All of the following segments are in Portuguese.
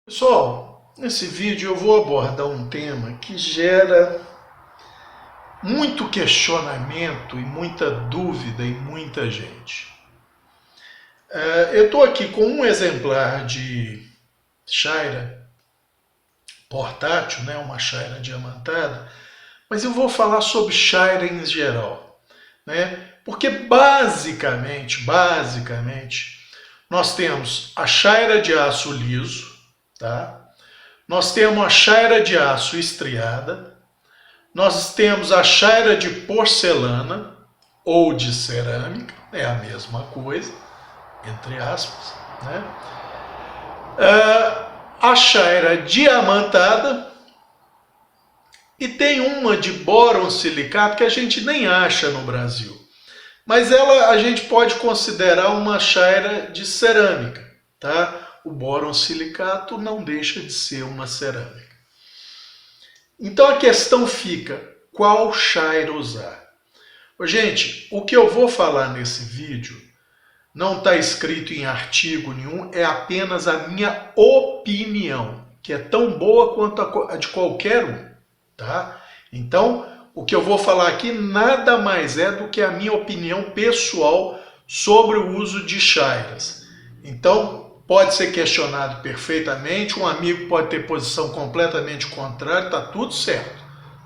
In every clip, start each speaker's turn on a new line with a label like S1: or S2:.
S1: Pessoal, nesse vídeo eu vou abordar um tema que gera muito questionamento e muita dúvida em muita gente. Eu estou aqui com um exemplar de chaira portátil, né, uma chaira diamantada, mas eu vou falar sobre chaira em geral, né? Porque basicamente, nós temos a chaira de aço liso, tá? Nós temos a chaira de aço estriada, nós temos a chaira de porcelana ou de cerâmica, é a mesma coisa, entre aspas, né? A chaira diamantada e tem uma de bóron silicato que a gente nem acha no Brasil, mas ela a gente pode considerar uma chaira de cerâmica, tá? O bóron silicato não deixa de ser uma cerâmica. Então a questão fica, qual chaira usar? Gente, o que eu vou falar nesse vídeo não está escrito em artigo nenhum, é apenas a minha opinião, que é tão boa quanto a de qualquer um, tá? Então, o que eu vou falar aqui nada mais é do que a minha opinião pessoal sobre o uso de chairas. Então, pode ser questionado perfeitamente, um amigo pode ter posição completamente contrária, tá tudo certo,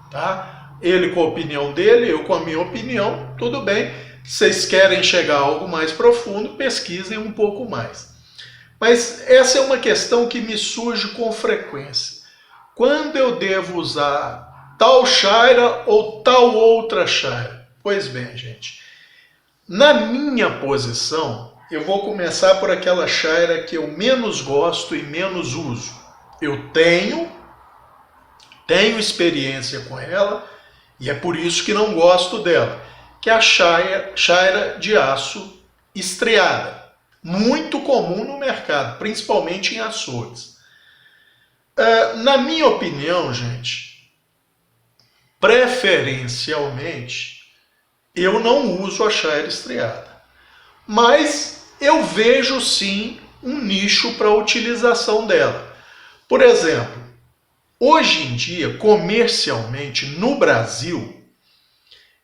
S1: tá? Ele com a opinião dele, eu com a minha opinião, tudo bem. Vocês querem chegar a algo mais profundo, pesquisem um pouco mais. Mas essa é uma questão que me surge com frequência. Quando eu devo usar tal chaira ou tal outra chaira? Pois bem, gente, na minha posição, eu vou começar por aquela chaira que eu menos gosto e menos uso. Eu tenho experiência com ela e é por isso que não gosto dela, que é a chaira de aço estriada. Muito comum no mercado, principalmente em açougues. Na minha opinião, gente, preferencialmente, eu não uso a chaira estriada. Mas eu vejo sim um nicho para a utilização dela. Por exemplo, hoje em dia, comercialmente, no Brasil,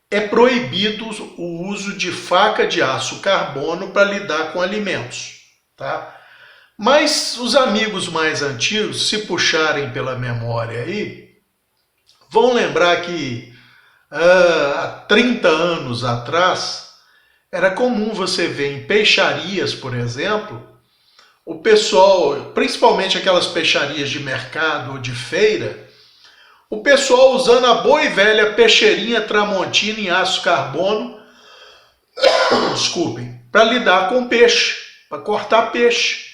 S1: é proibido o uso de faca de aço carbono para lidar com alimentos, tá? Mas os amigos mais antigos, se puxarem pela memória aí, vão lembrar que há 30 anos atrás, era comum você ver em peixarias, por exemplo, o pessoal, principalmente aquelas peixarias de mercado ou de feira, o pessoal usando a boa e velha peixeirinha Tramontina em aço carbono, desculpem, para lidar com peixe, para cortar peixe.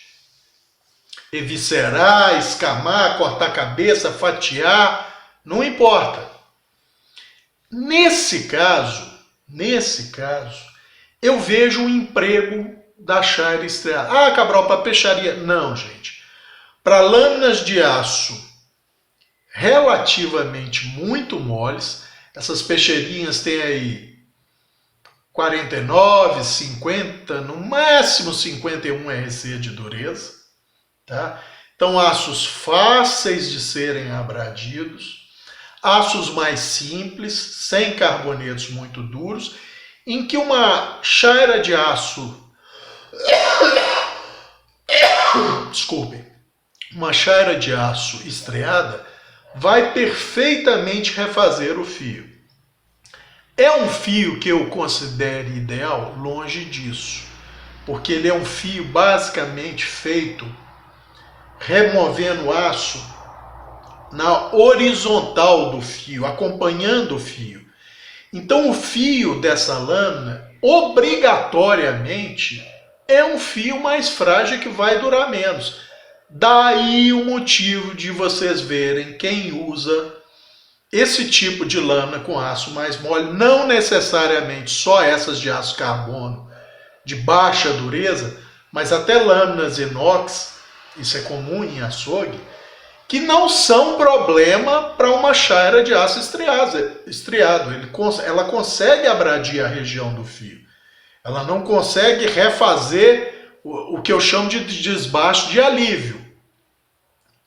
S1: Eviscerar, escamar, cortar a cabeça, fatiar, não importa. Nesse caso, eu vejo um emprego da chaira estriada. Ah, Cabral, para peixaria. Não, gente. Para lâminas de aço relativamente muito moles, essas peixeirinhas têm aí 49, 50, no máximo 51 RC de dureza, tá? Então, aços fáceis de serem abradidos, aços mais simples, sem carbonetos muito duros, em que uma chaira de aço, desculpem, uma chaira de aço estriada vai perfeitamente refazer o fio. É um fio que eu considero ideal? Longe disso, porque ele é um fio basicamente feito removendo aço na horizontal do fio, acompanhando o fio. Então o fio dessa lâmina, obrigatoriamente, é um fio mais frágil que vai durar menos. Daí o motivo de vocês verem quem usa esse tipo de lâmina com aço mais mole, não necessariamente só essas de aço carbono de baixa dureza, mas até lâminas inox, isso é comum em açougue, que não são problema para uma chaira de aço estriado. Ela consegue abradir a região do fio. Ela não consegue refazer o que eu chamo de desbaste de alívio.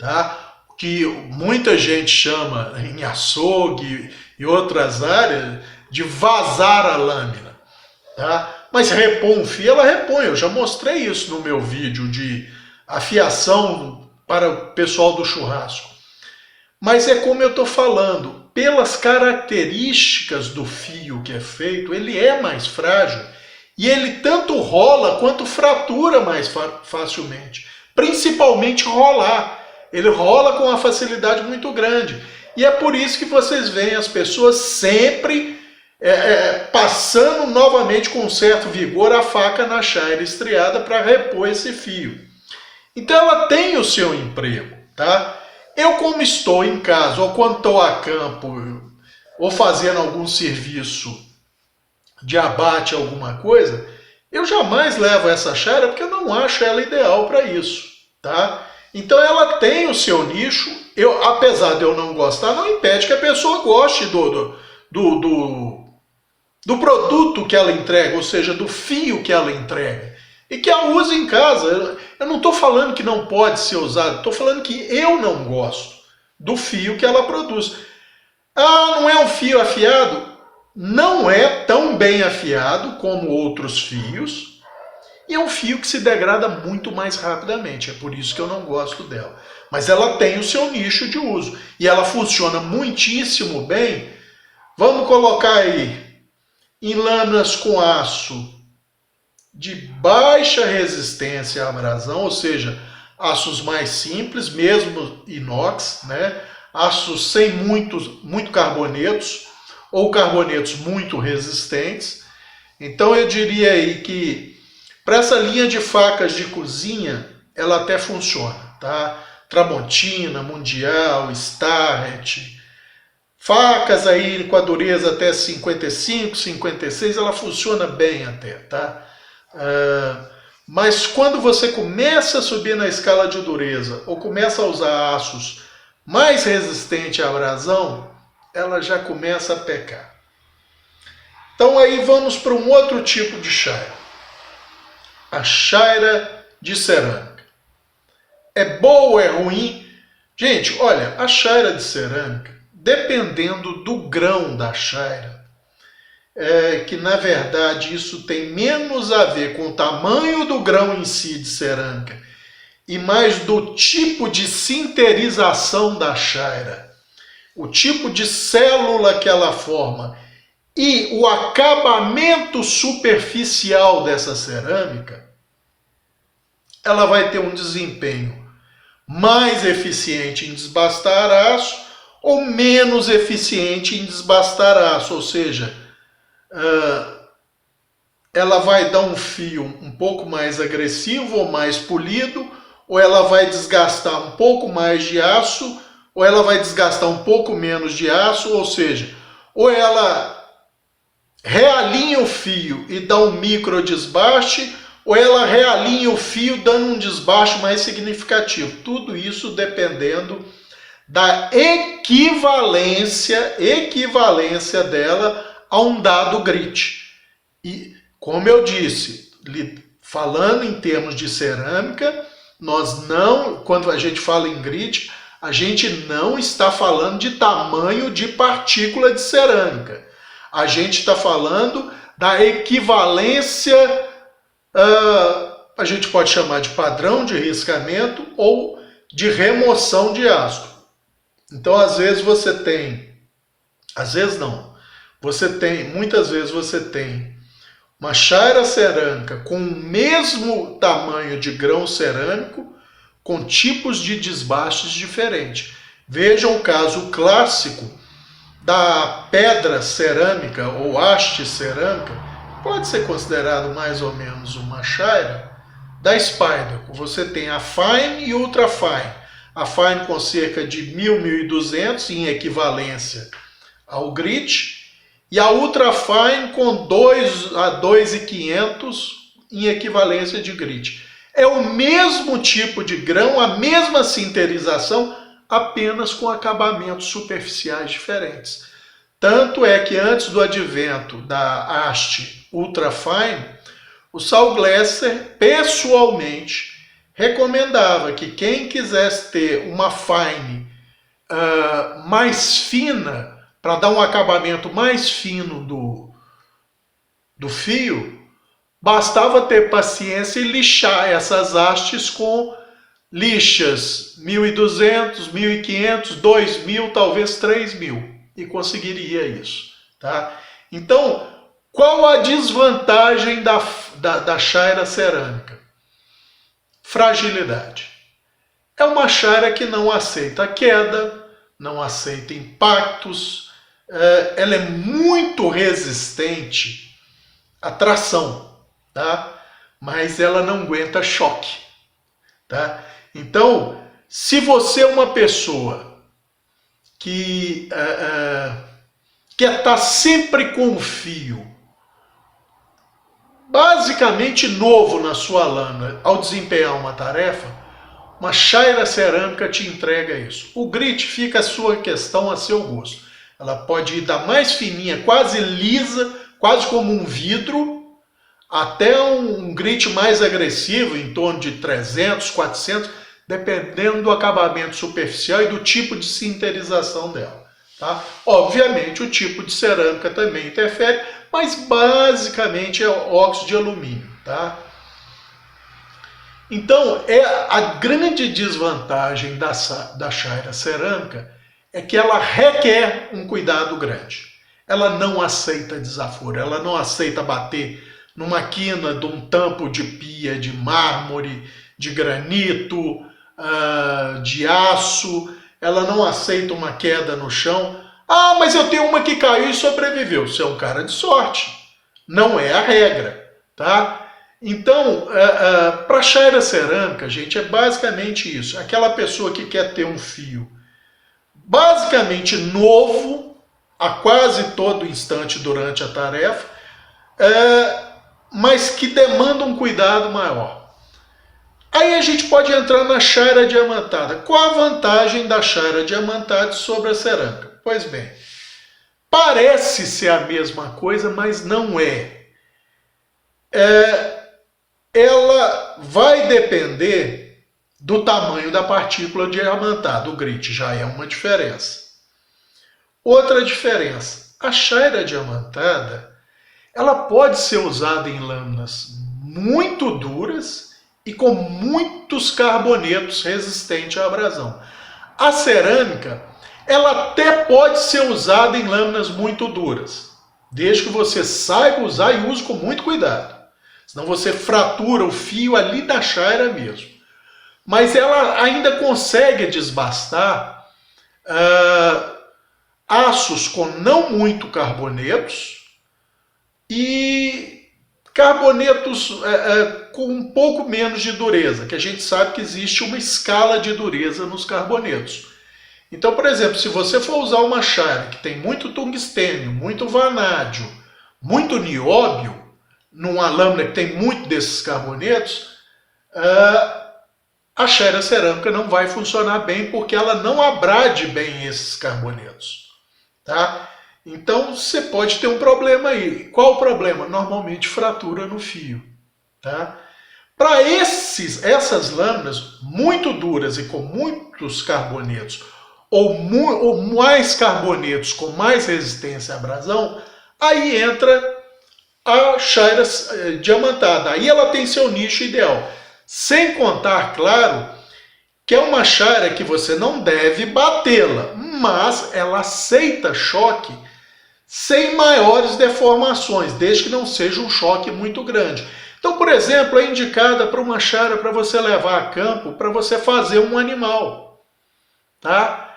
S1: tá? Que muita gente chama em açougue e outras áreas de vazar a lâmina, tá? Mas repor um fio, ela repõe. Eu já mostrei isso no meu vídeo de afiação para o pessoal do churrasco. Mas é como eu estou falando, pelas características do fio que é feito, ele é mais frágil e ele tanto rola quanto fratura mais facilmente. Principalmente rolar. Ele rola com uma facilidade muito grande. E é por isso que vocês veem as pessoas sempre passando novamente com um certo vigor a faca na chaira estriada para repor esse fio. Então ela tem o seu emprego, tá? Eu, como estou em casa, ou quando estou a campo, ou fazendo algum serviço de abate, alguma coisa, eu jamais levo essa chaira porque eu não acho ela ideal para isso, tá? Então ela tem o seu nicho, apesar de eu não gostar, não impede que a pessoa goste do produto que ela entrega, ou seja, do fio que ela entrega, e que a use em casa. Eu não estou falando que não pode ser usado, estou falando que eu não gosto do fio que ela produz. Ah, não é um fio afiado? Não é tão bem afiado como outros fios, e é um fio que se degrada muito mais rapidamente, é por isso que eu não gosto dela. Mas ela tem o seu nicho de uso, e ela funciona muitíssimo bem. Vamos colocar aí em lâminas com aço de baixa resistência à abrasão, ou seja, aços mais simples, mesmo inox, né? Aços sem muito carbonetos, ou carbonetos muito resistentes. Então eu diria aí que para essa linha de facas de cozinha, ela até funciona, tá? Tramontina, Mundial, Starrett, facas aí com a dureza até 55, 56, ela funciona bem até, tá? Mas quando você começa a subir na escala de dureza ou começa a usar aços mais resistentes à abrasão, ela já começa a pecar. Então aí vamos para um outro tipo de chaira. A chaira de cerâmica. É boa ou é ruim? Gente, olha, a chaira de cerâmica, dependendo do grão da chaira, que na verdade isso tem menos a ver com o tamanho do grão em si de cerâmica e mais do tipo de sinterização da chaira, o tipo de célula que ela forma e o acabamento superficial dessa cerâmica, ela vai ter um desempenho mais eficiente em desbastar aço ou menos eficiente em desbastar aço, ou seja, ela vai dar um fio um pouco mais agressivo ou mais polido, ou ela vai desgastar um pouco mais de aço, ou ela vai desgastar um pouco menos de aço, ou seja, ou ela realinha o fio e dá um micro desbaste, ou ela realinha o fio dando um desbaste mais significativo. Tudo isso dependendo da equivalência dela a um dado grit. E, como eu disse, falando em termos de cerâmica, nós não, quando a gente fala em grit, a gente não está falando de tamanho de partícula de cerâmica. A gente está falando da equivalência, a gente pode chamar de padrão de riscamento ou de remoção de aço. Então, às vezes você tem, às vezes não, muitas vezes você tem uma chaira cerâmica com o mesmo tamanho de grão cerâmico, com tipos de desbastes diferentes. Vejam o caso clássico da pedra cerâmica ou haste cerâmica, pode ser considerado mais ou menos uma chaira, da Spyderco. Você tem a Fine e Ultra Fine. A Fine com cerca de 1.000, 1.200 em equivalência ao grit, e a Ultra Fine com 2 a 2.500 em equivalência de grit. É o mesmo tipo de grão, a mesma sinterização, apenas com acabamentos superficiais diferentes. Tanto é que antes do advento da haste Ultra Fine, o Saul Glasser, pessoalmente, recomendava que quem quisesse ter uma fine mais fina, para dar um acabamento mais fino do fio, bastava ter paciência e lixar essas hastes com lixas 1.200, 1.500, 2.000, talvez 3.000, e conseguiria isso. Tá? Então, qual a desvantagem da chaira cerâmica? Fragilidade. É uma chaira que não aceita queda, não aceita impactos, ela é muito resistente à tração, tá? Mas ela não aguenta choque. Tá? Então, se você é uma pessoa que quer estar sempre com o fio basicamente novo na sua lâmina ao desempenhar uma tarefa, uma chaira cerâmica te entrega isso. O grit fica a sua questão, a seu gosto. Ela pode ir da mais fininha, quase lisa, quase como um vidro, até um grit mais agressivo, em torno de 300, 400, dependendo do acabamento superficial e do tipo de sinterização dela. Tá? Obviamente o tipo de cerâmica também interfere, mas basicamente é óxido de alumínio. Tá? Então, a grande desvantagem da chaira cerâmica é que ela requer um cuidado grande. Ela não aceita desaforo, ela não aceita bater numa quina de um tampo de pia de mármore, de granito, de aço, ela não aceita uma queda no chão. Ah, mas eu tenho uma que caiu e sobreviveu. Você é um cara de sorte. Não é a regra, tá? Então, para chaira cerâmica, gente, é basicamente isso. Aquela pessoa que quer ter um fio basicamente novo, a quase todo instante durante a tarefa, mas que demanda um cuidado maior. Aí a gente pode entrar na chaira diamantada. Qual a vantagem da chaira diamantada sobre a cerâmica? Pois bem, parece ser a mesma coisa, mas não é. Ela vai depender do tamanho da partícula diamantada. O grit já é uma diferença. Outra diferença, a chaira diamantada, ela pode ser usada em lâminas muito duras e com muitos carbonetos resistentes à abrasão. A cerâmica, ela até pode ser usada em lâminas muito duras, desde que você saiba usar e use com muito cuidado. Senão você fratura o fio ali da chaira mesmo. Mas ela ainda consegue desbastar aços com não muito carbonetos e carbonetos com um pouco menos de dureza, que a gente sabe que existe uma escala de dureza nos carbonetos. Então, por exemplo, se você for usar uma chaira que tem muito tungstênio, muito vanádio, muito nióbio, numa lâmina que tem muito desses carbonetos, a chaira cerâmica não vai funcionar bem porque ela não abrade bem esses carbonetos. Tá? Então você pode ter um problema aí. Qual o problema? Normalmente fratura no fio. Tá? Para essas lâminas muito duras e com muitos carbonetos, ou mais carbonetos com mais resistência à abrasão, aí entra a chaira diamantada. Aí ela tem seu nicho ideal. Sem contar, claro, que é uma chaira que você não deve batê-la, mas ela aceita choque sem maiores deformações, desde que não seja um choque muito grande. Então, por exemplo, é indicada para uma chaira para você levar a campo, para você fazer um animal. Tá?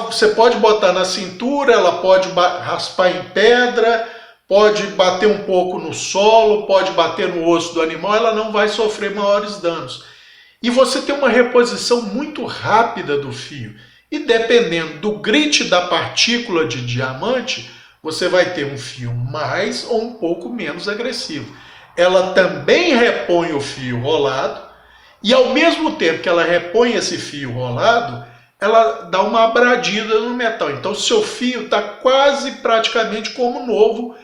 S1: Você pode botar na cintura, ela pode raspar em pedra, pode bater um pouco no solo, pode bater no osso do animal, ela não vai sofrer maiores danos. E você tem uma reposição muito rápida do fio. E dependendo do grit da partícula de diamante, você vai ter um fio mais ou um pouco menos agressivo. Ela também repõe o fio rolado, e ao mesmo tempo que ela repõe esse fio rolado, ela dá uma abradida no metal. Então o seu fio está quase praticamente como novo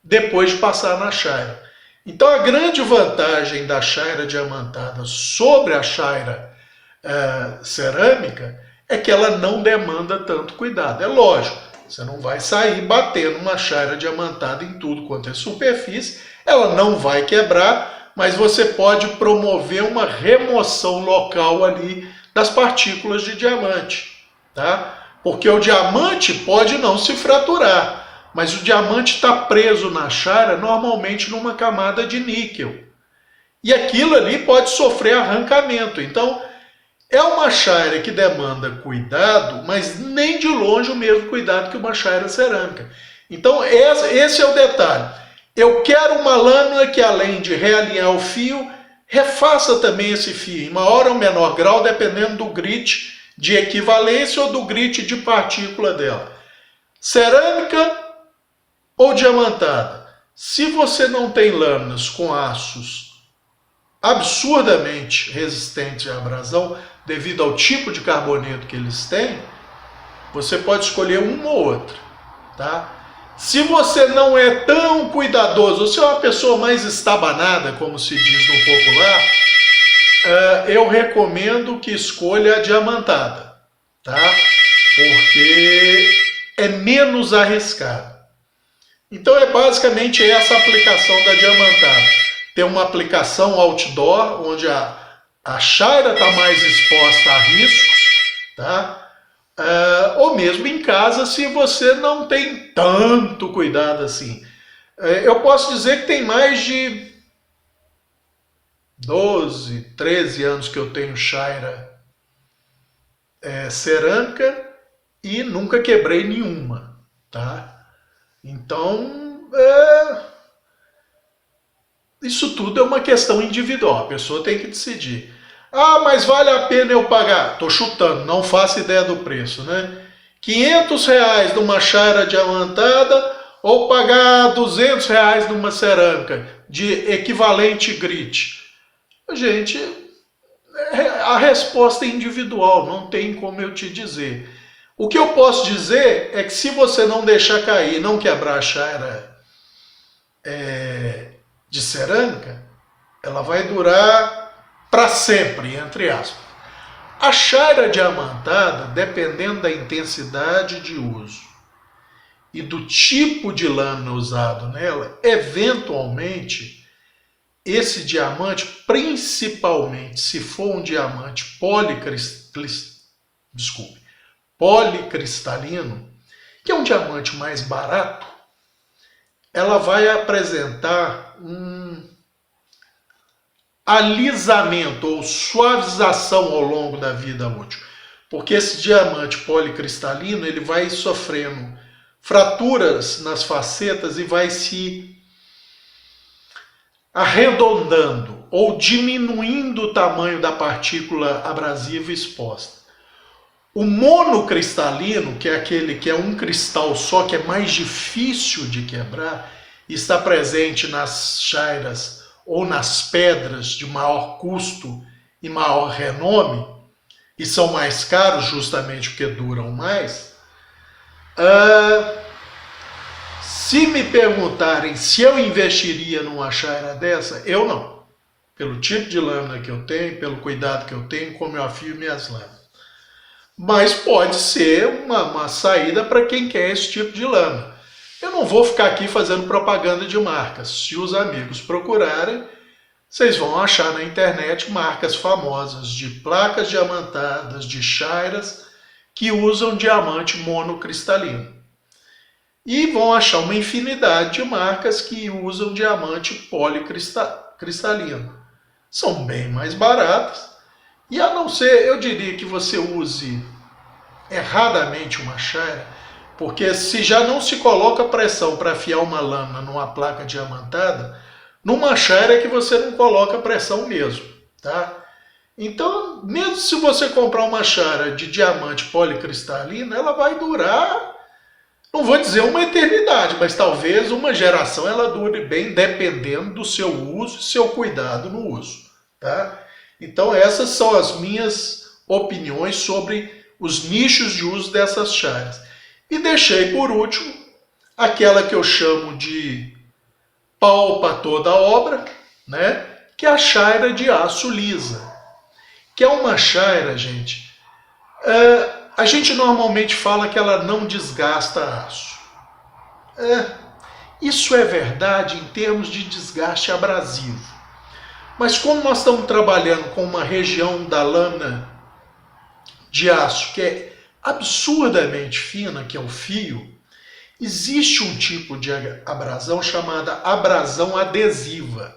S1: depois de passar na chaira. Então a grande vantagem da chaira diamantada sobre a chaira cerâmica é que ela não demanda tanto cuidado. É lógico, você não vai sair batendo uma chaira diamantada em tudo quanto é superfície, ela não vai quebrar, mas você pode promover uma remoção local ali das partículas de diamante, tá? Porque o diamante pode não se fraturar, mas o diamante está preso na chaira normalmente numa camada de níquel. E aquilo ali pode sofrer arrancamento. Então, é uma chaira que demanda cuidado, mas nem de longe o mesmo cuidado que uma chaira cerâmica. Então, esse é o detalhe. Eu quero uma lâmina que, além de realinhar o fio, refaça também esse fio, em maior ou menor grau, dependendo do grit de equivalência ou do grit de partícula dela. Cerâmica ou diamantada? Se você não tem lâminas com aços absurdamente resistentes à abrasão, devido ao tipo de carboneto que eles têm, você pode escolher uma ou outra, tá? Se você não é tão cuidadoso, você é uma pessoa mais estabanada, como se diz no popular, eu recomendo que escolha a diamantada, tá? Porque é menos arriscado. Então é basicamente essa aplicação da diamantada. Tem uma aplicação outdoor, onde a chaira está mais exposta a riscos, tá? Ou mesmo em casa, se você não tem tanto cuidado assim. Eu posso dizer que tem mais de 12, 13 anos que eu tenho chaira cerâmica e nunca quebrei nenhuma, tá? Então, isso tudo é uma questão individual, a pessoa tem que decidir. Ah, mas vale a pena eu pagar? Estou chutando, não faço ideia do preço, né? R$500 numa chaira diamantada ou pagar R$200 numa cerâmica de equivalente grit? Gente, a resposta é individual, não tem como eu te dizer. O que eu posso dizer é que se você não deixar cair, não quebrar a chaira de cerâmica, ela vai durar para sempre, entre aspas. A chaira diamantada, dependendo da intensidade de uso e do tipo de lâmina usado nela, eventualmente, esse diamante, principalmente se for um diamante policristalino, que é um diamante mais barato, ela vai apresentar um alisamento ou suavização ao longo da vida útil. Porque esse diamante policristalino ele vai sofrendo fraturas nas facetas e vai se arredondando ou diminuindo o tamanho da partícula abrasiva exposta. O monocristalino, que é aquele que é um cristal só, que é mais difícil de quebrar, está presente nas chairas ou nas pedras de maior custo e maior renome, e são mais caros justamente porque duram mais. Se me perguntarem se eu investiria numa chaira dessa, eu não. Pelo tipo de lâmina que eu tenho, pelo cuidado que eu tenho, como eu afio minhas lâminas. Mas pode ser uma saída para quem quer esse tipo de lâmina. Eu não vou ficar aqui fazendo propaganda de marcas. Se os amigos procurarem, vocês vão achar na internet marcas famosas de placas diamantadas, de chairas, que usam diamante monocristalino. E vão achar uma infinidade de marcas que usam diamante policristalino. São bem mais baratas. E a não ser, eu diria que você use erradamente uma chaira, porque se já não se coloca pressão para afiar uma lâmina numa placa diamantada, numa chaira é que você não coloca pressão mesmo, tá? Então, mesmo se você comprar uma chaira de diamante policristalino, ela vai durar, não vou dizer uma eternidade, mas talvez uma geração ela dure bem, dependendo do seu uso e seu cuidado no uso, tá? Então essas são as minhas opiniões sobre os nichos de uso dessas chairas. E deixei por último aquela que eu chamo de pau para toda a obra, né? Que é a chaira de aço lisa. Que é uma chaira, gente, a gente normalmente fala que ela não desgasta aço. Isso é verdade em termos de desgaste abrasivo. Mas como nós estamos trabalhando com uma região da lâmina de aço que é absurdamente fina, que é o fio, existe um tipo de abrasão chamada abrasão adesiva.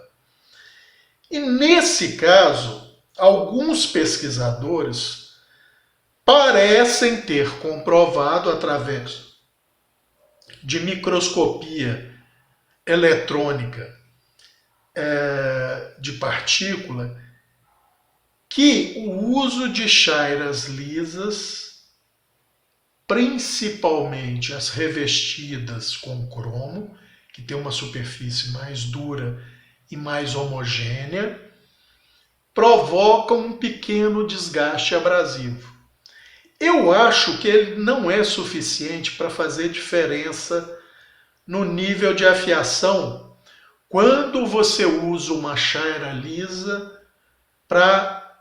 S1: E nesse caso, alguns pesquisadores parecem ter comprovado através de microscopia eletrônica de partícula que o uso de chairas lisas, principalmente as revestidas com cromo, que tem uma superfície mais dura e mais homogênea, provocam um pequeno desgaste abrasivo. Eu acho que ele não é suficiente para fazer diferença no nível de afiação quando você usa uma chaira lisa para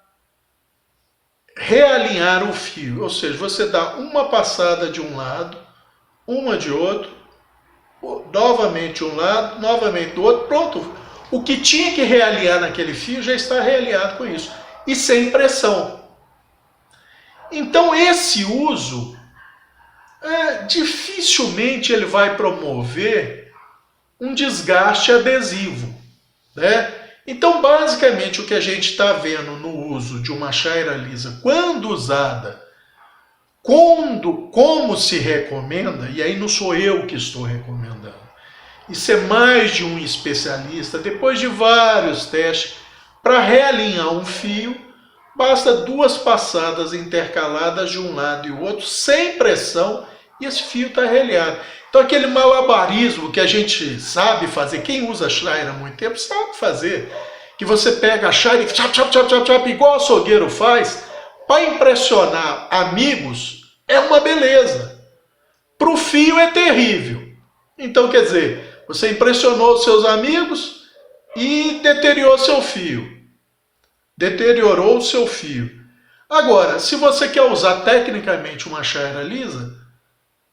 S1: realinhar o fio. Ou seja, você dá uma passada de um lado, uma de outro, novamente um lado, novamente do outro, pronto. O que tinha que realinhar naquele fio já está realinhado com isso. E sem pressão. Então esse uso, dificilmente ele vai promover um desgaste adesivo, né? Então basicamente o que a gente está vendo no uso de uma chaira lisa, quando usada, como se recomenda, e aí não sou eu que estou recomendando, isso é mais de um especialista, depois de vários testes, para realinhar um fio, basta 2 passadas intercaladas de um lado e o outro, sem pressão, e esse fio está realinhado. Então aquele malabarismo que a gente sabe fazer, quem usa chaira há muito tempo sabe fazer, que você pega a chaira e chap, chap, chap, chap, chap, igual o açougueiro faz, para impressionar amigos, é uma beleza. Para o fio é terrível. Então quer dizer, você impressionou os seus amigos e deteriorou seu fio. Deteriorou o seu fio. Agora, se você quer usar tecnicamente uma chaira lisa,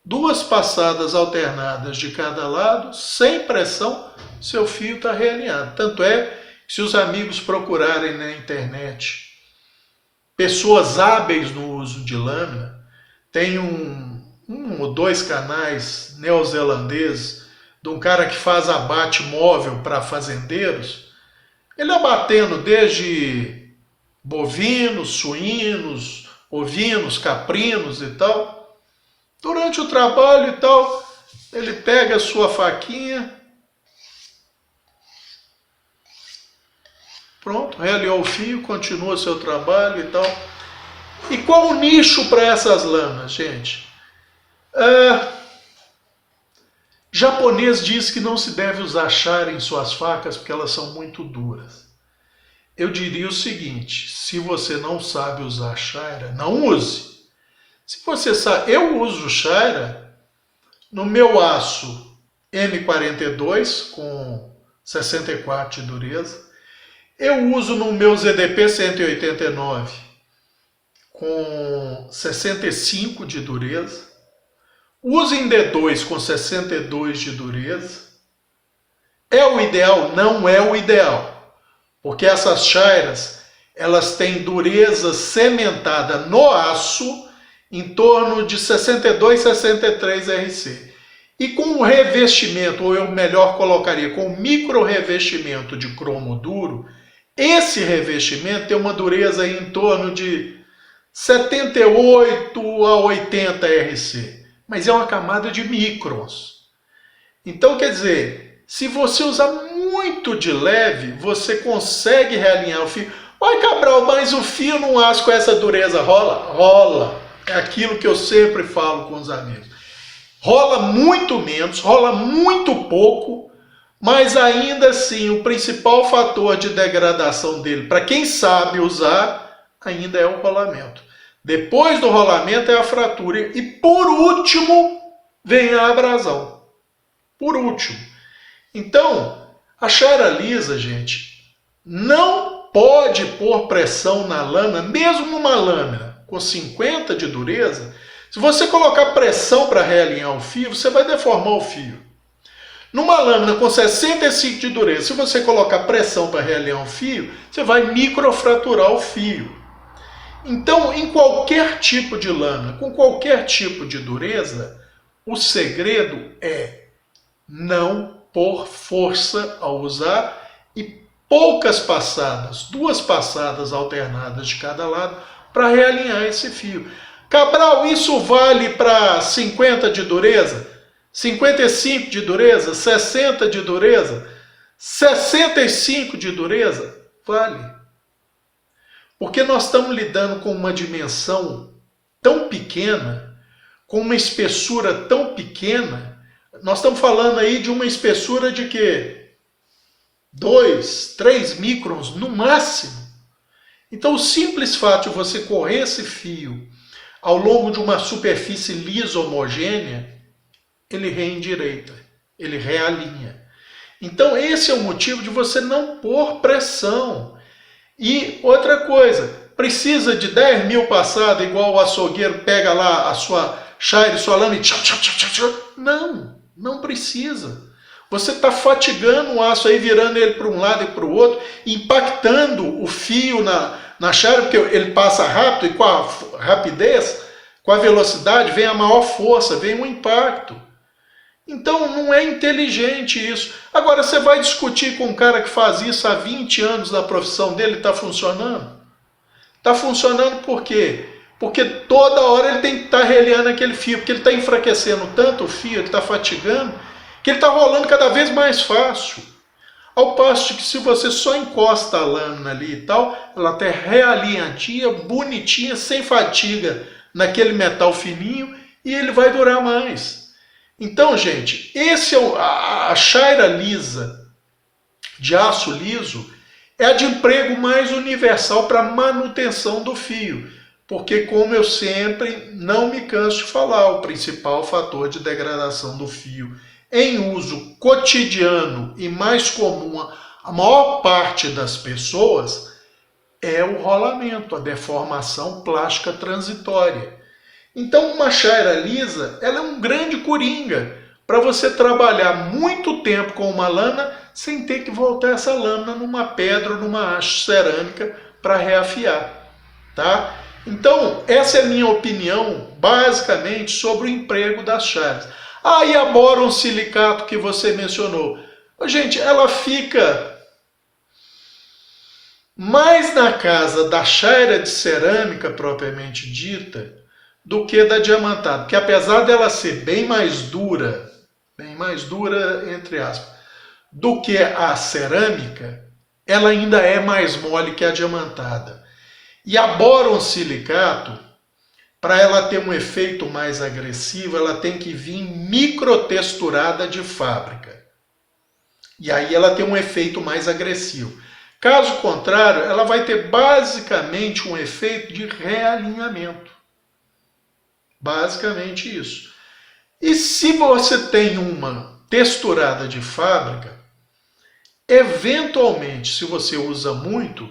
S1: 2 passadas alternadas de cada lado, sem pressão, seu fio está realinhado. Tanto é que se os amigos procurarem na internet pessoas hábeis no uso de lâmina, tem um ou 2 canais neozelandeses de um cara que faz abate móvel para fazendeiros, ele abatendo desde bovinos, suínos, ovinos, caprinos e tal. Durante o trabalho e tal, ele pega a sua faquinha, pronto, realinhou o fio, continua seu trabalho e tal. E qual o nicho para essas lâminas, gente? Japonês diz que não se deve usar chaira em suas facas porque elas são muito duras. Eu diria o seguinte, se você não sabe usar chaira, não use. Se você sabe, eu uso chaira no meu aço M42 com 64 de dureza. Eu uso no meu ZDP 189 com 65 de dureza. Uso em D2 com 62 de dureza. É o ideal? Não é o ideal. Porque essas chairas, elas têm dureza cementada no aço em torno de 62, 63 RC. E com o revestimento, ou eu melhor colocaria, com o micro revestimento de cromo duro, esse revestimento tem uma dureza em torno de 78 a 80 RC. Mas é uma camada de microns. Então, quer dizer, se você usar muito de leve, você consegue realinhar o fio. Oi, Cabral, mas o fio não aço com essa dureza rola? Rola. É aquilo que eu sempre falo com os amigos. Rola muito menos, rola muito pouco, mas ainda assim o principal fator de degradação dele, para quem sabe usar, ainda é o rolamento. Depois do rolamento é a fratura e por último vem a abrasão. Por último. Então, A chaira lisa, gente, não pode pôr pressão na lâmina, mesmo numa lâmina com 50 de dureza. Se você colocar pressão para realinhar o fio, você vai deformar o fio. Numa lâmina com 65 de dureza, se você colocar pressão para realinhar o fio, você vai microfraturar o fio. Então, em qualquer tipo de lâmina, com qualquer tipo de dureza, o segredo é não pôr força ao usar e poucas passadas, 2 passadas alternadas de cada lado, para realinhar esse fio. Cabral, isso vale para 50 de dureza, 55 de dureza, 60 de dureza, 65 de dureza? Vale. Porque nós estamos lidando com uma dimensão tão pequena, com uma espessura tão pequena. Nós estamos falando aí de uma espessura de quê? 2, 3 microns no máximo. Então o simples fato de você correr esse fio ao longo de uma superfície lisa homogênea, ele reendireita, ele realinha. Então esse é o motivo de você não pôr pressão. E outra coisa, precisa de 10 mil passadas, igual o açougueiro pega lá a sua chaira e sua lâmina e... Não precisa. Você está fatigando o aço aí, virando ele para um lado e para o outro, impactando o fio na chaira, porque ele passa rápido e com a rapidez, com a velocidade, vem a maior força, vem um impacto. Então não é inteligente isso. Agora você vai discutir com um cara que faz isso há 20 anos na profissão dele, está funcionando? Está funcionando por quê? Porque toda hora ele tem que estar reliando aquele fio, porque ele está enfraquecendo tanto o fio, ele está fatigando, que ele está rolando cada vez mais fácil. Ao passo que se você só encosta a lâmina ali e tal, ela está realinhadinha, bonitinha, sem fadiga naquele metal fininho, e ele vai durar mais. Então, gente, esse é a chaira lisa de aço liso é a de emprego mais universal para manutenção do fio, porque, como eu sempre não me canso de falar, o principal fator de degradação do fio em uso cotidiano e mais comum a maior parte das pessoas é o rolamento, a deformação plástica transitória. Então uma chaira lisa, ela é um grande coringa para você trabalhar muito tempo com uma lâmina sem ter que voltar essa lâmina numa pedra ou numa haste cerâmica para reafiar, tá? Então essa é a minha opinião basicamente sobre o emprego das chairas. Ah, e a boron silicato que você mencionou. Gente, ela fica mais na casa da chaira de cerâmica propriamente dita do que da diamantada, porque apesar dela ser bem mais dura entre aspas, do que a cerâmica, ela ainda é mais mole que a diamantada. E a boron silicato, para ela ter um efeito mais agressivo, ela tem que vir microtexturada de fábrica. E aí ela tem um efeito mais agressivo. Caso contrário, ela vai ter basicamente um efeito de realinhamento. Basicamente isso. E se você tem uma texturada de fábrica, eventualmente, se você usa muito,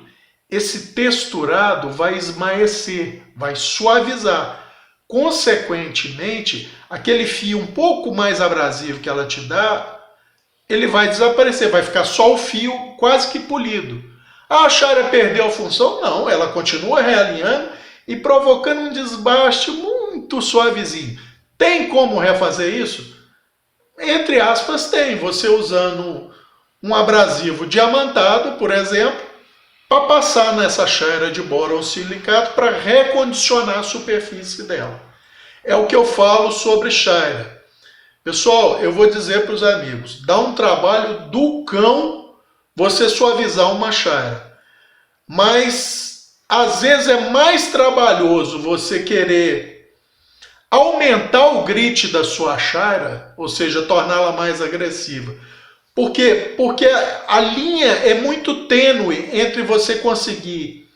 S1: esse texturado vai esmaecer, vai suavizar. Consequentemente, aquele fio um pouco mais abrasivo que ela te dá, ele vai desaparecer, vai ficar só o fio quase que polido. A chaira perdeu a função? Não, ela continua realinhando e provocando um desbaste muito suavezinho. Tem como refazer isso? Entre aspas, tem. Você usando um abrasivo diamantado, por exemplo, para passar nessa chaira de boron silicato para recondicionar a superfície dela. É o que eu falo sobre chaira. Pessoal, eu vou dizer para os amigos, dá um trabalho do cão você suavizar uma chaira. Mas às vezes é mais trabalhoso você querer aumentar o grit da sua chaira, ou seja, torná-la mais agressiva. Por quê? Porque a linha é muito tênue entre você conseguir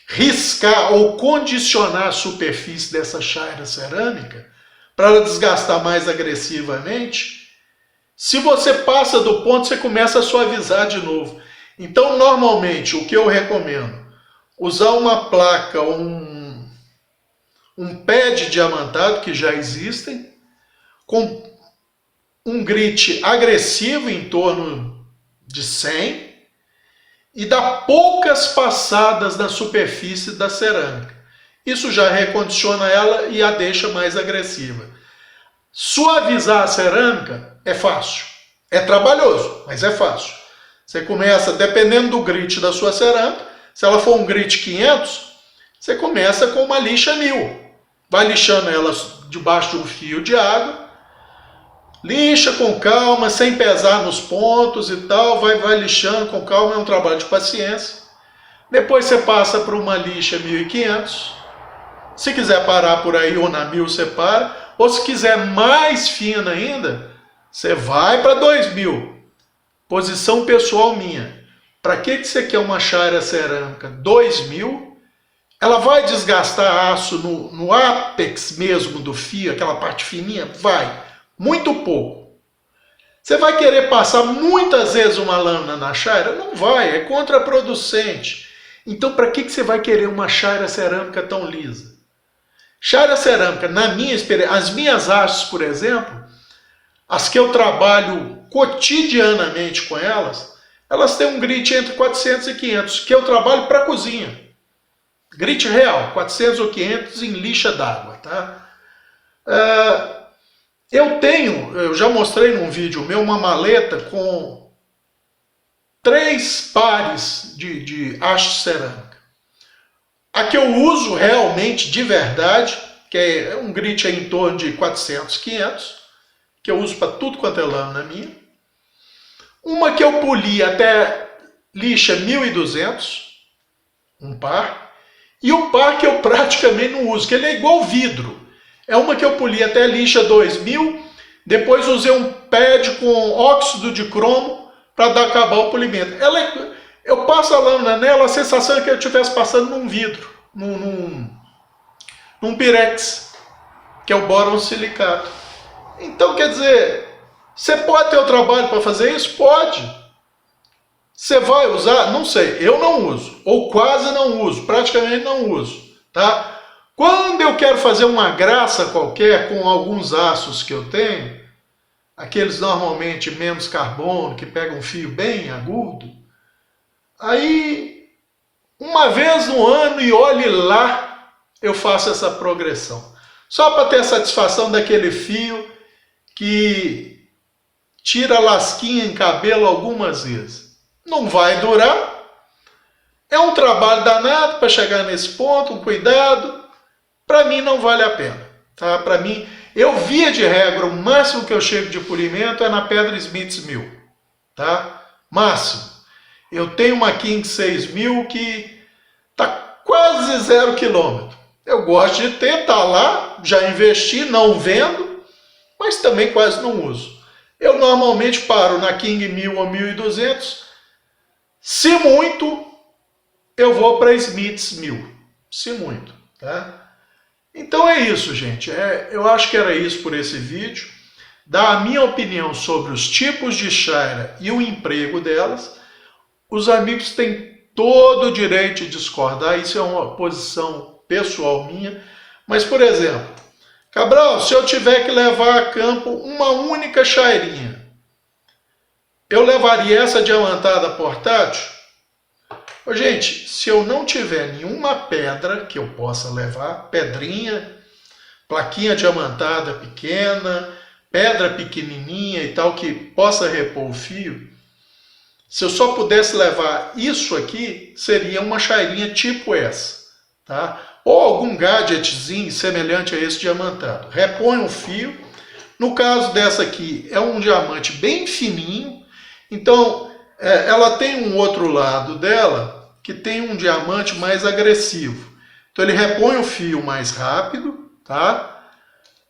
S1: riscar ou condicionar a superfície dessa chaira cerâmica para ela desgastar mais agressivamente Se você passa do ponto, você começa a suavizar de novo. Então, normalmente, o que eu recomendo? Usar uma placa, um pad diamantado, que já existem, com um grit agressivo em torno de 100 e dar poucas passadas na superfície da cerâmica. Isso já recondiciona ela e a deixa mais agressiva. Suavizar a cerâmica é fácil. É trabalhoso, mas é fácil. Você começa, dependendo do grit da sua cerâmica, se ela for um grit 500, você começa com uma lixa 1000. Vai lixando elas debaixo de um fio de água, lixa com calma, sem pesar nos pontos e tal, vai lixando com calma, é um trabalho de paciência. Depois você passa para uma lixa 1500. Se quiser parar por aí ou na 1000, você para. Ou se quiser mais fina ainda, você vai para 2000. Posição pessoal minha. Para que você quer uma chara cerâmica 2000? Ela vai desgastar aço no ápex mesmo do fio, aquela parte fininha? Vai. Muito pouco. Você vai querer passar muitas vezes uma lâmina na chara? Não vai, é contraproducente. Então, para que você vai querer uma chara cerâmica tão lisa? Chara cerâmica, na minha experiência, as minhas hastes, por exemplo, as que eu trabalho cotidianamente com elas, elas têm um grit entre 400 e 500, que eu trabalho para cozinha. Grit real, 400 ou 500 em lixa d'água, tá? Eu já mostrei num vídeo meu uma maleta com 3 pares de haste cerâmica. A que eu uso realmente de verdade, que é um grit em torno de 400, 500, que eu uso para tudo quanto é lâmina minha. Uma que eu poli até lixa 1200, um par. E um par que eu praticamente não uso, que ele é igual vidro. É uma que eu poli até lixa 2000, depois usei um pad com óxido de cromo para acabar o polimento. Eu passo a lâmina nela, a sensação é que eu estivesse passando num vidro, num pirex, que é o bóron silicato. Então, quer dizer, você pode ter o trabalho para fazer isso? Pode. Você vai usar? Não sei, eu não uso, ou quase não uso, praticamente não uso, tá? Quando eu quero fazer uma graça qualquer com alguns aços que eu tenho, aqueles normalmente menos carbono, que pegam um fio bem agudo, aí, uma vez no ano, e olhe lá, eu faço essa progressão. Só para ter a satisfação daquele fio que tira a lasquinha em cabelo algumas vezes. Não vai durar. É um trabalho danado para chegar nesse ponto, um cuidado. Para mim não vale a pena. Tá? Para mim, eu via de regra, o máximo que eu chego de polimento é na pedra Smiths 1000. Tá? Máximo. Eu tenho uma King 6000 que está quase 0 km. Eu gosto de ter, tá lá, já investi, não vendo, mas também quase não uso. Eu normalmente paro na King 1000 ou 1200. Se muito, eu vou para Smiths 1000. Se muito, tá? Então é isso, gente. Eu acho que era isso por esse vídeo. Dar a minha opinião sobre os tipos de chara e o emprego delas. Os amigos têm todo o direito de discordar. Isso é uma posição pessoal minha. Mas, por exemplo, Cabral, se eu tiver que levar a campo uma única chairinha, eu levaria essa diamantada portátil? Gente, se eu não tiver nenhuma pedra que eu possa levar, pedrinha, plaquinha diamantada pequena, pedra pequenininha e tal, que possa repor o fio, se eu só pudesse levar isso aqui, seria uma chairinha tipo essa, tá? Ou algum gadgetzinho semelhante a esse diamantado. Repõe o fio. No caso dessa aqui, é um diamante bem fininho. Então, ela tem um outro lado dela que tem um diamante mais agressivo. Então, ele repõe o fio mais rápido, tá?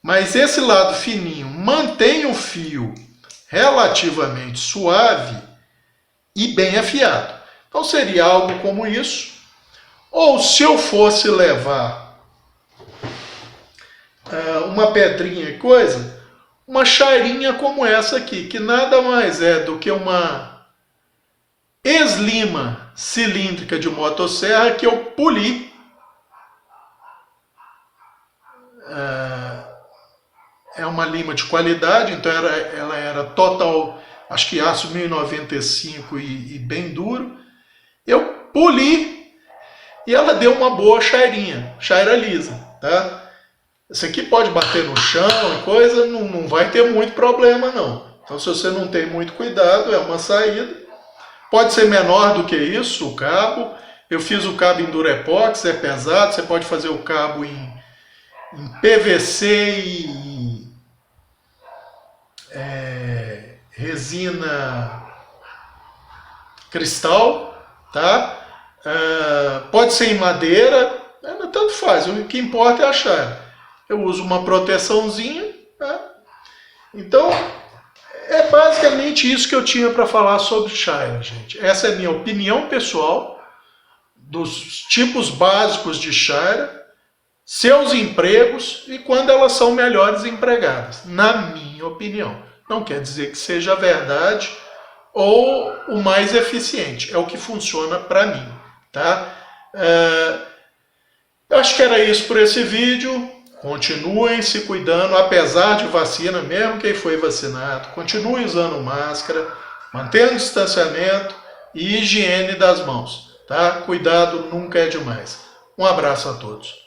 S1: Mas esse lado fininho mantém o fio relativamente suave e bem afiado. Então, seria algo como isso. Ou se eu fosse levar uma pedrinha e coisa, uma chairinha como essa aqui, que nada mais é do que uma eslima cilíndrica de motosserra que eu poli. É uma lima de qualidade, então ela era total, acho que aço 1095 e bem duro. Eu poli e ela deu uma boa chairinha, chaira lisa, tá? Esse aqui pode bater no chão e coisa, não vai ter muito problema não. Então se você não tem muito cuidado, é uma saída. Pode ser menor do que isso o cabo. Eu fiz o cabo em Durepox, é pesado, você pode fazer o cabo em PVC e resina cristal, tá? Pode ser em madeira, tanto faz, o que importa é achar. Eu uso uma proteçãozinha, tá? Então, é basicamente isso que eu tinha para falar sobre chaira, gente. Essa é a minha opinião pessoal dos tipos básicos de chaira, seus empregos e quando elas são melhores empregadas, na minha opinião. Não quer dizer que seja a verdade ou o mais eficiente, é o que funciona para mim, tá? Eu acho que era isso por esse vídeo. Continuem se cuidando, apesar de vacina, mesmo quem foi vacinado, continue usando máscara, mantendo distanciamento e higiene das mãos, tá? Cuidado nunca é demais. Um abraço a todos.